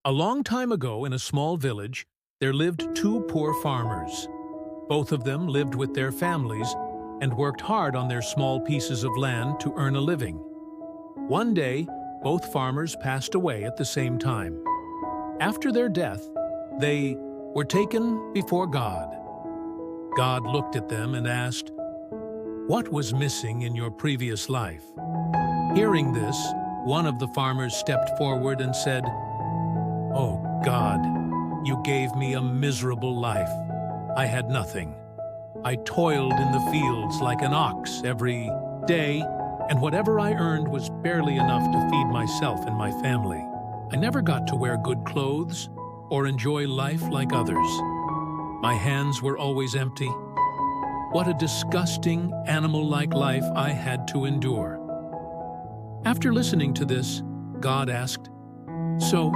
A long time ago in a small village, there lived two poor farmers. Both of them lived with their families and worked hard on their small pieces of land to earn a living. One day, both farmers passed away at the same time. After their death, they were taken before God. God looked at them and asked, "What was missing in your previous life?" Hearing this, one of the farmers stepped forward and said, "Oh God, you gave me a miserable life. I had nothing. I toiled in the fields like an ox every day, and whatever I earned was barely enough to feed myself and my family. I never got to wear good clothes or enjoy life like others. My hands were always empty. What a disgusting, animal-like life I had to endure." After listening to this, God asked, "So,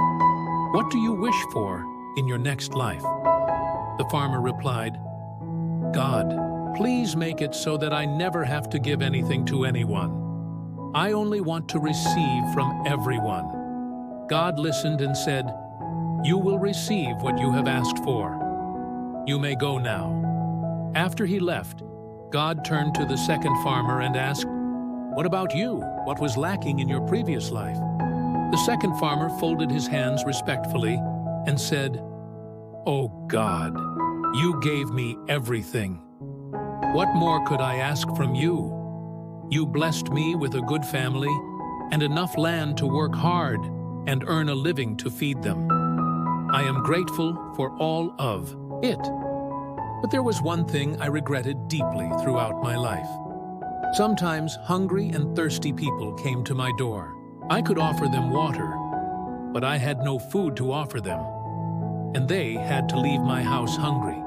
what do you wish for in your next life?" The farmer replied, "God, please make it so that I never have to give anything to anyone. I only want to receive from everyone." God listened and said, "You will receive what you have asked for. You may go now." After he left, God turned to the second farmer and asked, "What about you? What was lacking in your previous life?" The second farmer folded his hands respectfully and said, "Oh God, you gave me everything. What more could I ask from you? You blessed me with a good family and enough land to work hard and earn a living to feed them. I am grateful for all of it. But there was one thing I regretted deeply throughout my life. Sometimes hungry and thirsty people came to my door. I could offer them water, but I had no food to offer them, and they had to leave my house hungry.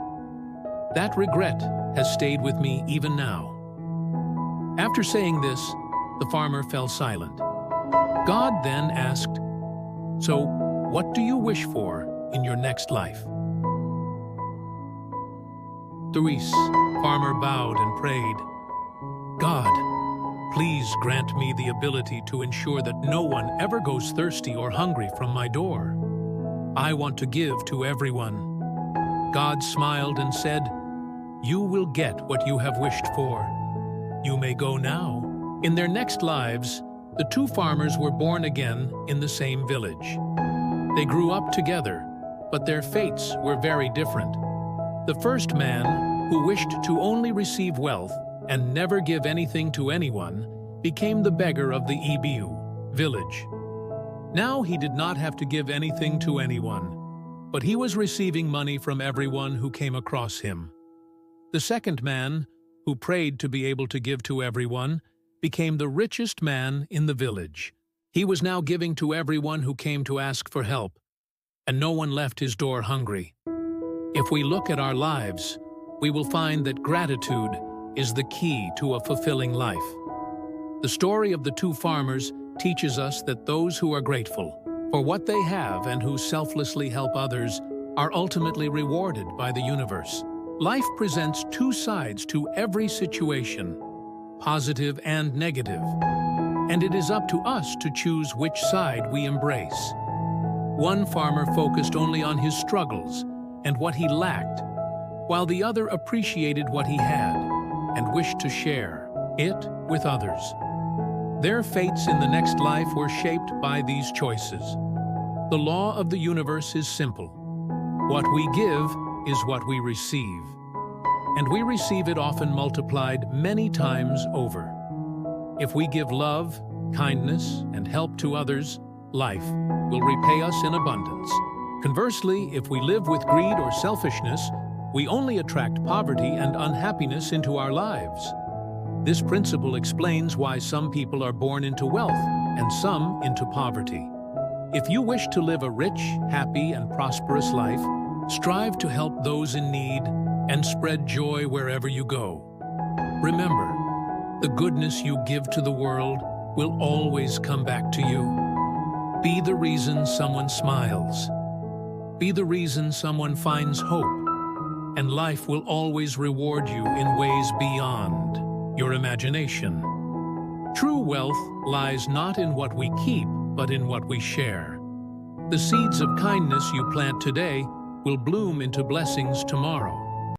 That regret has stayed with me even now." After saying this, the farmer fell silent. God then asked, "So, what do you wish for in your next life?" The farmer bowed and prayed, "God, please grant me the ability to ensure that no one ever goes thirsty or hungry from my door. I want to give to everyone." God smiled and said, "You will get what you have wished for. You may go now." In their next lives, the two farmers were born again in the same village. They grew up together, but their fates were very different. The first man, who wished to only receive wealth and never give anything to anyone, became the beggar of the Ebu village. Now he did not have to give anything to anyone, but he was receiving money from everyone who came across him. The second man, who prayed to be able to give to everyone, became the richest man in the village. He was now giving to everyone who came to ask for help, and no one left his door hungry. If we look at our lives, we will find that gratitude is the key to a fulfilling life. The story of the two farmers teaches us that those who are grateful for what they have and who selflessly help others are ultimately rewarded by the universe. Life presents two sides to every situation, positive and negative, and it is up to us to choose which side we embrace. One farmer focused only on his struggles and what he lacked, while the other appreciated what he had and wished to share it with others. Their fates in the next life were shaped by these choices. The law of the universe is simple. What we give is what we receive, and we receive it often multiplied many times over. If we give love, kindness, and help to others, life will repay us in abundance. Conversely, if we live with greed or selfishness, we only attract poverty and unhappiness into our lives. This principle explains why some people are born into wealth and some into poverty. If you wish to live a rich, happy, and prosperous life, strive to help those in need and spread joy wherever you go. Remember, the goodness you give to the world will always come back to you. Be the reason someone smiles. Be the reason someone finds hope, and life will always reward you in ways beyond your imagination. True wealth lies not in what we keep, but in what we share. The seeds of kindness you plant today will bloom into blessings tomorrow.